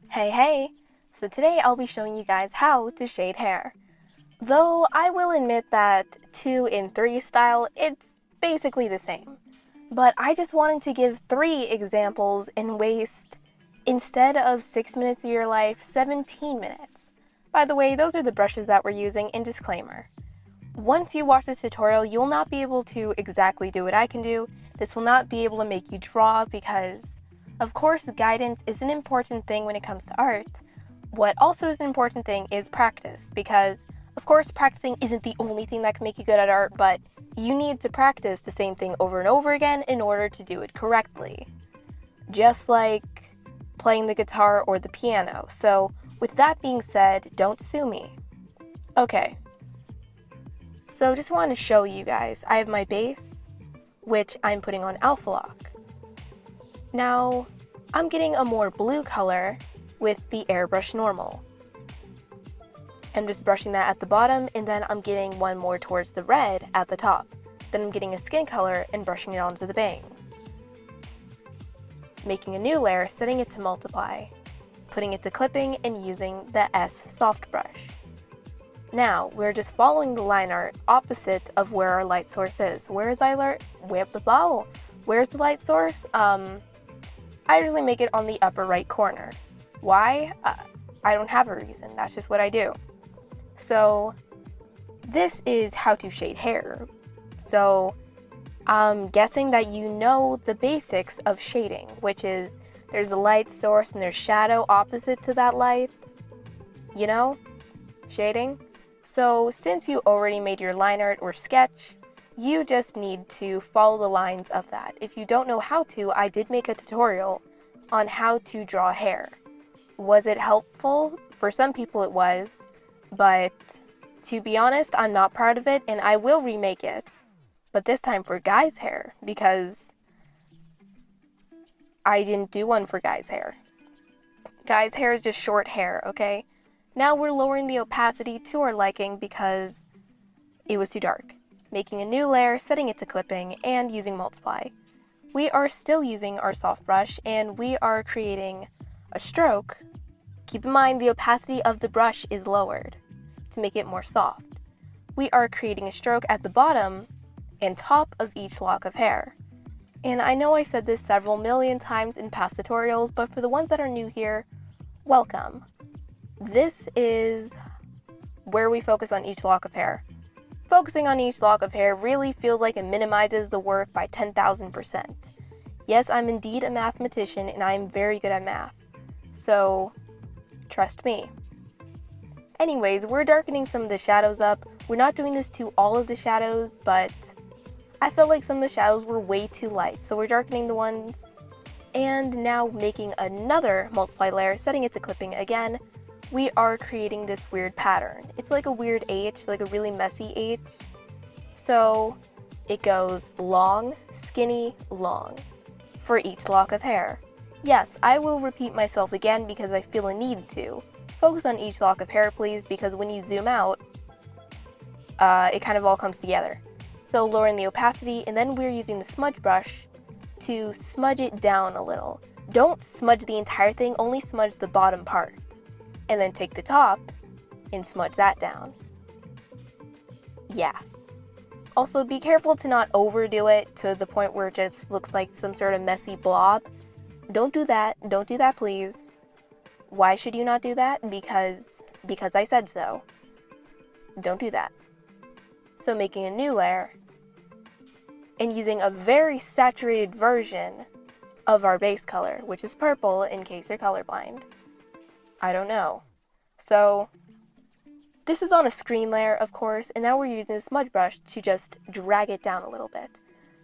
Hey! So today I'll be showing you guys how to shade hair. Though I will admit that 2 in 3 style, it's basically the same. But I just wanted to give 3 examples and waste, instead of 6 minutes of your life, 17 minutes. By the way, those are the brushes that we're using, and disclaimer. Once you watch this tutorial, you'll not be able to exactly do what I can do. This will not be able to make you draw because, of course, guidance is an important thing when it comes to art. What also is an important thing is practice, because, of course, practicing isn't the only thing that can make you good at art, but you need to practice the same thing over and over again in order to do it correctly. Just like playing the guitar or the piano. So, with that being said, don't sue me. Okay. So, just wanted to show you guys, I have my base, which I'm putting on Alpha Lock. Now, I'm getting a more blue color with the airbrush normal. I'm just brushing that at the bottom, and then I'm getting one more towards the red at the top. Then I'm getting a skin color and brushing it onto the bangs. Making a new layer, setting it to multiply, putting it to clipping, and using the S soft brush. Now, we're just following the line art opposite of where our light source is. Where's the light source? I usually make it on the upper right corner. Why? I don't have a reason, that's just what I do. So, this is how to shade hair. So, I'm guessing that you know the basics of shading, which is there's a light source and there's shadow opposite to that light. You know? Shading. So, since you already made your line art or sketch, you just need to follow the lines of that. If you don't know how to, I did make a tutorial on how to draw hair. Was it helpful? For some people it was, but to be honest, I'm not proud of it, and I will remake it. But this time for guys' hair, because I didn't do one for guys' hair. Guys' hair is just short hair, okay? Now we're lowering the opacity to our liking because it was too dark. Making a new layer, setting it to clipping, and using multiply. We are still using our soft brush, and we are creating a stroke. Keep in mind the opacity of the brush is lowered to make it more soft. We are creating a stroke at the bottom and top of each lock of hair. And I know I said this several million times in past tutorials, but for the ones that are new here, welcome. This is where we focus on each lock of hair. Focusing on each lock of hair really feels like it minimizes the work by 10,000%. Yes, I'm indeed a mathematician and I'm very good at math. So, trust me. Anyways, we're darkening some of the shadows up. We're not doing this to all of the shadows, but I felt like some of the shadows were way too light, so we're darkening the ones. And now making another multiply layer, setting it to clipping again, we are creating this weird pattern. It's like a weird H, like a really messy H. So it goes long, skinny, long for each lock of hair. Yes, I will repeat myself again because I feel a need to. Focus on each lock of hair, please, because when you zoom out, it kind of all comes together. So lowering the opacity, and then we're using the smudge brush to smudge it down a little. Don't smudge the entire thing, only smudge the bottom part. And then take the top and smudge that down. Yeah. Also, be careful to not overdo it to the point where it just looks like some sort of messy blob. Don't do that. Don't do that, please. Why should you not do that? Because I said so. Don't do that. So making a new layer and using a very saturated version of our base color, which is purple in case you're colorblind. I don't know. So, this is on a screen layer, of course, and now we're using the smudge brush to just drag it down a little bit.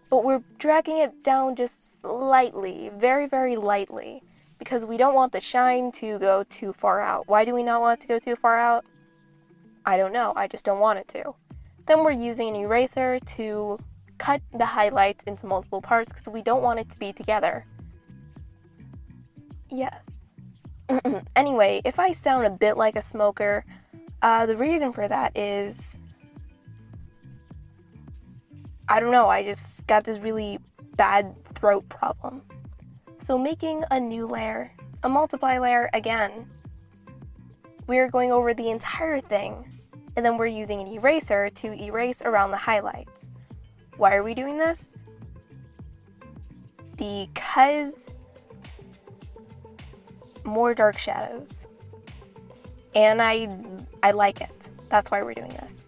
But we're dragging it down just lightly, very, very lightly, because we don't want the shine to go too far out. Why do we not want it to go too far out? I don't know, I just don't want it to. Then we're using an eraser to cut the highlights into multiple parts because we don't want it to be together. Yes. Anyway, if I sound a bit like a smoker, the reason for that is, I don't know, I just got this really bad throat problem. So making a new layer, a multiply layer again. We're going over the entire thing, and then we're using an eraser to erase around the highlights. Why are we doing this? Because more dark shadows. And I like it. That's why we're doing this.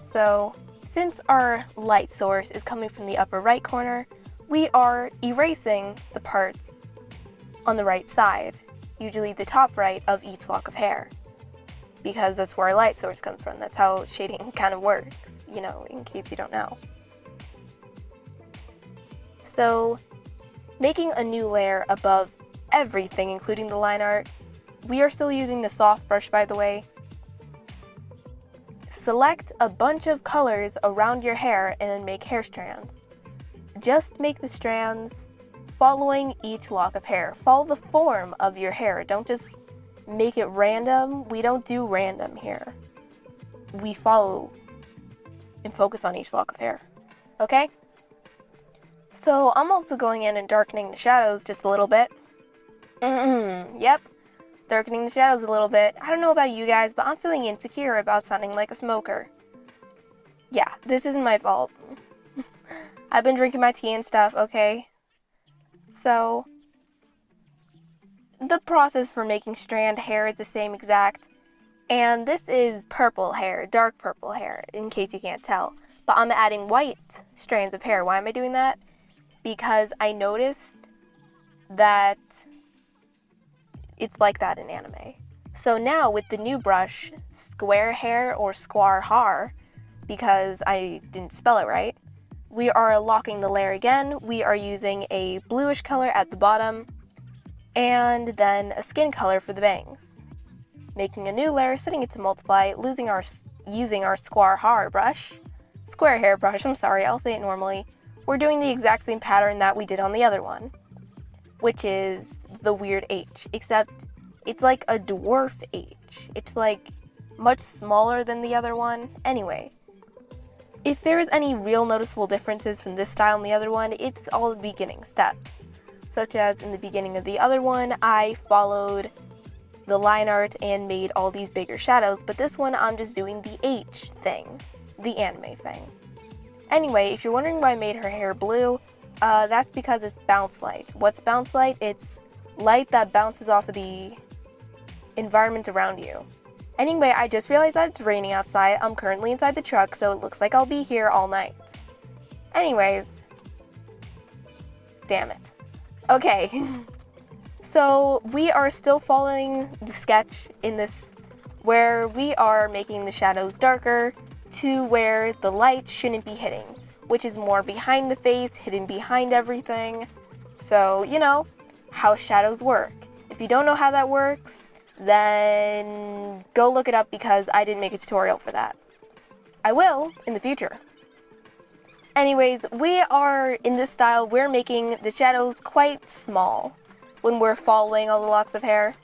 So, since our light source is coming from the upper right corner, we are erasing the parts on the right side, usually the top right of each lock of hair, because that's where our light source comes from. That's how shading kind of works, you know, in case you don't know. So, making a new layer above everything, including the line art, we are still using the soft brush, by the way. Select a bunch of colors around your hair and then make hair strands. Just make the strands following each lock of hair. Follow the form of your hair. Don't just make it random. We don't do random here. We follow and focus on each lock of hair. Okay? So I'm also going in and darkening the shadows just a little bit. Yep. Darkening the shadows a little bit. I don't know about you guys, but I'm feeling insecure about sounding like a smoker. Yeah, this isn't my fault. I've been drinking my tea and stuff, okay? So, the process for making strand hair is the same exact. And this is purple hair, dark purple hair, in case you can't tell. But I'm adding white strands of hair. Why am I doing that? Because I noticed that it's like that in anime. So now with the new brush, square hair or ꜱᴏᴜ, because I didn't spell it right, we are locking the layer again. We are using a bluish color at the bottom and then a skin color for the bangs. Making a new layer, setting it to multiply, using our ꜱᴜ brush, square hair brush, I'm sorry, I'll say it normally. We're doing the exact same pattern that we did on the other one, which is the weird H, except it's like a dwarf H. It's like much smaller than the other one. Anyway, if there is any real noticeable differences from this style and the other one, it's all the beginning steps. Such as in the beginning of the other one, I followed the line art and made all these bigger shadows, but this one I'm just doing the H thing, the anime thing. Anyway, if you're wondering why I made her hair blue, that's because it's bounce light. What's bounce light? It's light that bounces off of the environment around you. Anyway, I just realized that it's raining outside. I'm currently inside the truck, so it looks like I'll be here all night. Anyways, damn it. Okay, so we are still following the sketch in this, where we are making the shadows darker to where the light shouldn't be hitting, which is more behind the face, hidden behind everything. So, you know, how shadows work. If you don't know how that works, then go look it up because I didn't make a tutorial for that. I will in the future. Anyways, we are, in this style, we're making the shadows quite small when we're following all the locks of hair.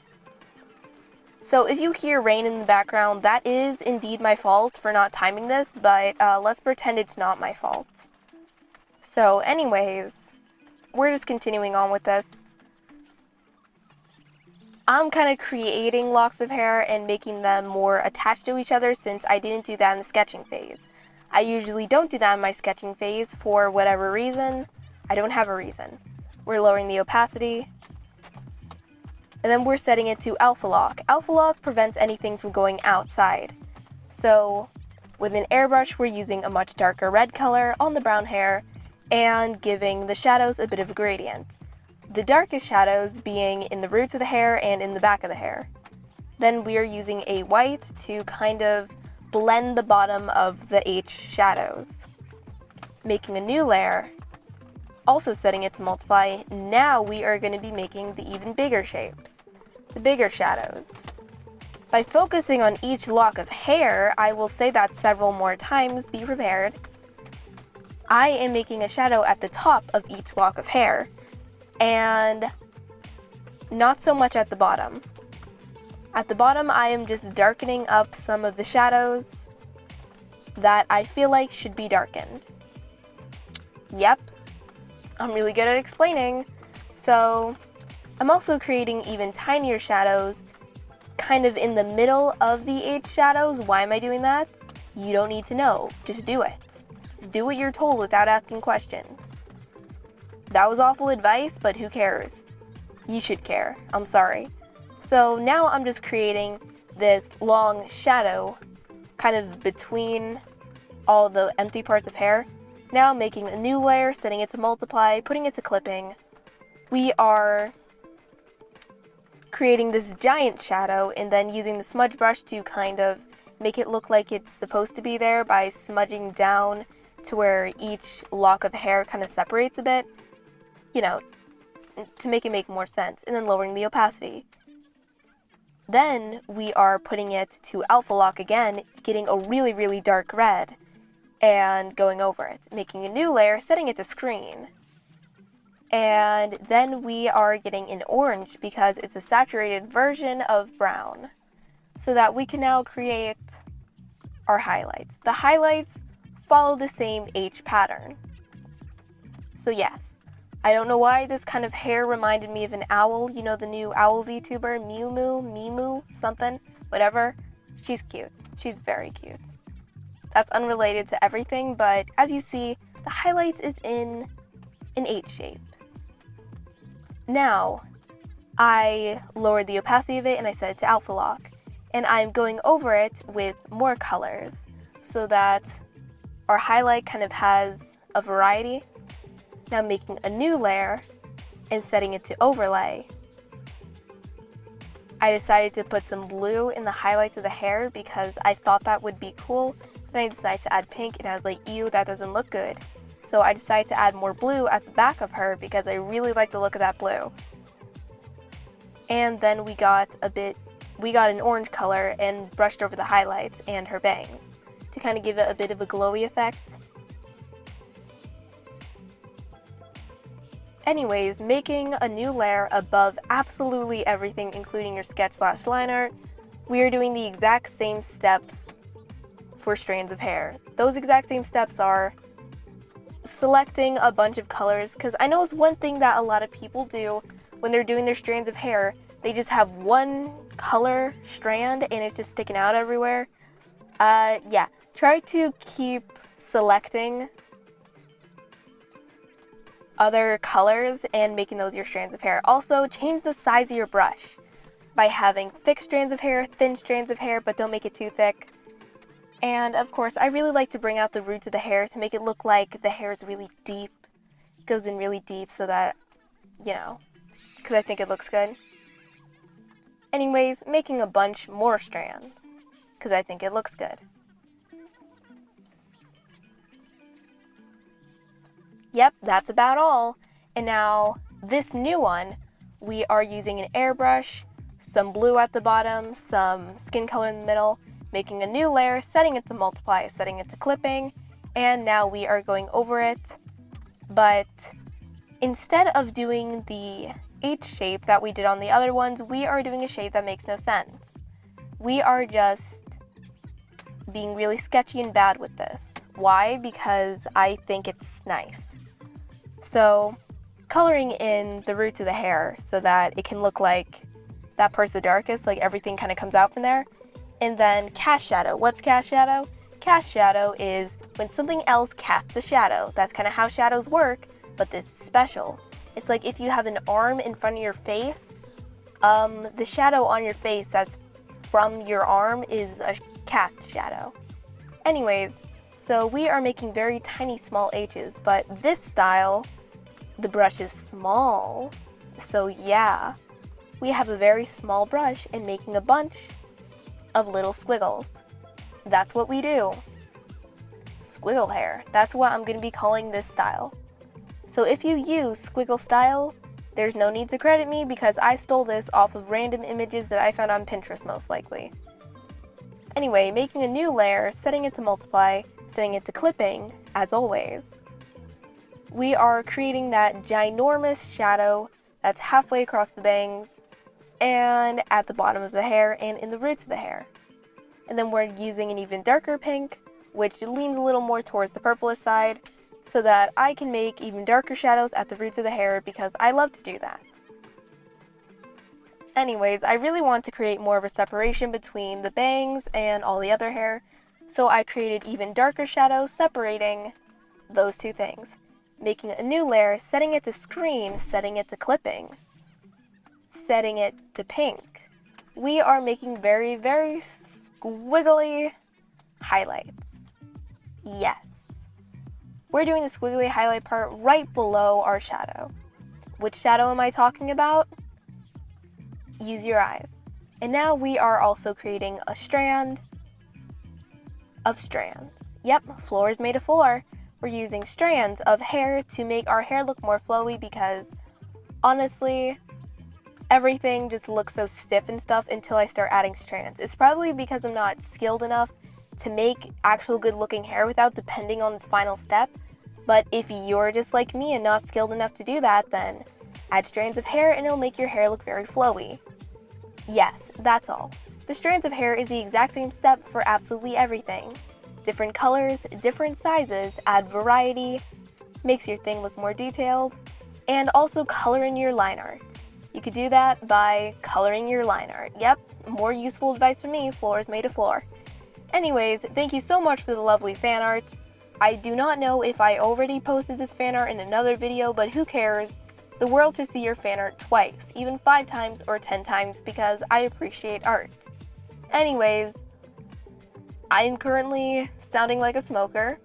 So if you hear rain in the background, that is indeed my fault for not timing this, but let's pretend it's not my fault. So anyways, we're just continuing on with this. I'm kind of creating locks of hair and making them more attached to each other since I didn't do that in the sketching phase. I usually don't do that in my sketching phase for whatever reason. I don't have a reason. We're lowering the opacity. And then we're setting it to alpha lock. Alpha lock prevents anything from going outside. So with an airbrush, we're using a much darker red color on the brown hair and giving the shadows a bit of a gradient. The darkest shadows being in the roots of the hair and in the back of the hair. Then we are using a white to kind of blend the bottom of the H shadows. Making a new layer, also setting it to multiply. Now we are going to be making the even bigger shapes, the bigger shadows. By focusing on each lock of hair, I will say that several more times, be prepared. I am making a shadow at the top of each lock of hair, and not so much at the bottom. At the bottom, I am just darkening up some of the shadows that I feel like should be darkened. Yep, I'm really good at explaining. So I'm also creating even tinier shadows kind of in the middle of the H shadows. Why am I doing that? You don't need to know. Just do it. Just do what you're told without asking questions. That was awful advice, but who cares? You should care. I'm sorry. So now I'm just creating this long shadow kind of between all the empty parts of hair. Now making a new layer, setting it to multiply, putting it to clipping. We are creating this giant shadow and then using the smudge brush to kind of make it look like it's supposed to be there by smudging down to where each lock of hair kind of separates a bit, you know, to make it make more sense, and then lowering the opacity. Then we are putting it to alpha lock again, getting a really, really dark red, and going over it, making a new layer, setting it to screen. And then we are getting an orange because it's a saturated version of brown, so that we can now create our highlights. The highlights follow the same H pattern. So yes, I don't know why this kind of hair reminded me of an owl. You know, the new owl VTuber, Mimu, something, whatever. She's cute. She's very cute. That's unrelated to everything, but as you see, the highlights is in an H shape. Now, I lowered the opacity of it and I set it to alpha lock. And I'm going over it with more colors so that our highlight kind of has a variety. Now making a new layer and setting it to overlay. I decided to put some blue in the highlights of the hair because I thought that would be cool. Then I decided to add pink and I was like, ew, that doesn't look good. So I decided to add more blue at the back of her because I really like the look of that blue. And then we got an orange color and brushed over the highlights and her bangs to kind of give it a bit of a glowy effect. Anyways, making a new layer above absolutely everything, including your sketch/line art, we are doing the exact same steps for strands of hair. Those exact same steps are selecting a bunch of colors, because I know it's one thing that a lot of people do when they're doing their strands of hair. They just have one color strand and it's just sticking out everywhere. Yeah, try to keep selecting other colors and making those your strands of hair. Also, change the size of your brush by having thick strands of hair, thin strands of hair, but don't make it too thick. And of course, I really like to bring out the roots of the hair to make it look like the hair is really deep. It goes in really deep so that, you know, because I think it looks good. Anyways, making a bunch more strands because I think it looks good. Yep, that's about all. And now this new one, we are using an airbrush, some blue at the bottom, some skin color in the middle, making a new layer, setting it to multiply, setting it to clipping, and now we are going over it. But instead of doing the H shape that we did on the other ones, we are doing a shape that makes no sense. We are just being really sketchy and bad with this. Why? Because I think it's nice. So, coloring in the roots of the hair so that it can look like that part's the darkest, like everything kind of comes out from there. And then cast shadow. What's cast shadow? Cast shadow is when something else casts a shadow. That's kind of how shadows work, but this is special. It's like if you have an arm in front of your face, the shadow on your face that's from your arm is a cast shadow. Anyways, so we are making very tiny small H's, but this style, the brush is small. So yeah, we have a very small brush and making a bunch of little squiggles. That's what we do. Squiggle hair. That's what I'm going to be calling this style. So if you use squiggle style, there's no need to credit me because I stole this off of random images that I found on Pinterest most likely. Anyway, making a new layer, setting it to multiply, setting it to clipping, as always. We are creating that ginormous shadow that's halfway across the bangs and at the bottom of the hair and in the roots of the hair. And then we're using an even darker pink, which leans a little more towards the purplish side, so that I can make even darker shadows at the roots of the hair because I love to do that. Anyways, I really want to create more of a separation between the bangs and all the other hair, so I created even darker shadows separating those two things, making a new layer, setting it to screen, setting it to clipping, setting it to pink. We are making very, very squiggly highlights. Yes. We're doing the squiggly highlight part right below our shadow. Which shadow am I talking about? Use your eyes. And now we are also creating a strand of strands. Yep, floor is made of floor. We're using strands of hair to make our hair look more flowy because honestly, everything just looks so stiff and stuff until I start adding strands. It's probably because I'm not skilled enough to make actual good looking hair without depending on this final step. But if you're just like me and not skilled enough to do that, then add strands of hair and it'll make your hair look very flowy. Yes, that's all. The strands of hair is the exact same step for absolutely everything. Different colors, different sizes, add variety, makes your thing look more detailed, and also color in your line art. You could do that by coloring your line art. Yep, more useful advice from me, floor is made of floor. Anyways, thank you so much for the lovely fan art. I do not know if I already posted this fan art in another video, but who cares? The world should see your fan art twice, even 5 times or 10 times, because I appreciate art. Anyways, I am currently sounding like a smoker.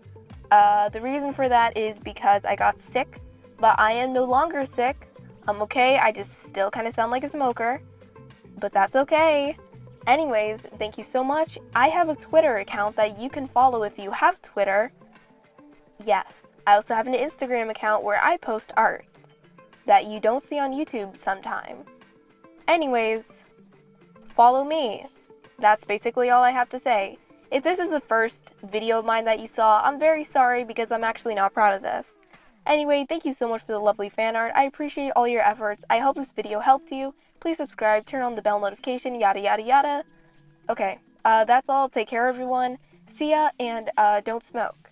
The reason for that is because I got sick, but I am no longer sick. I'm okay, I just still kind of sound like a smoker, but that's okay. Anyways, thank you so much. I have a Twitter account that you can follow if you have Twitter. Yes, I also have an Instagram account where I post art that you don't see on YouTube sometimes. Anyways, follow me. That's basically all I have to say. If this is the first video of mine that you saw, I'm very sorry because I'm actually not proud of this. Anyway, thank you so much for the lovely fan art. I appreciate all your efforts. I hope this video helped you. Please subscribe, turn on the bell notification, yada yada yada. Okay, that's all. Take care everyone. See ya, and don't smoke.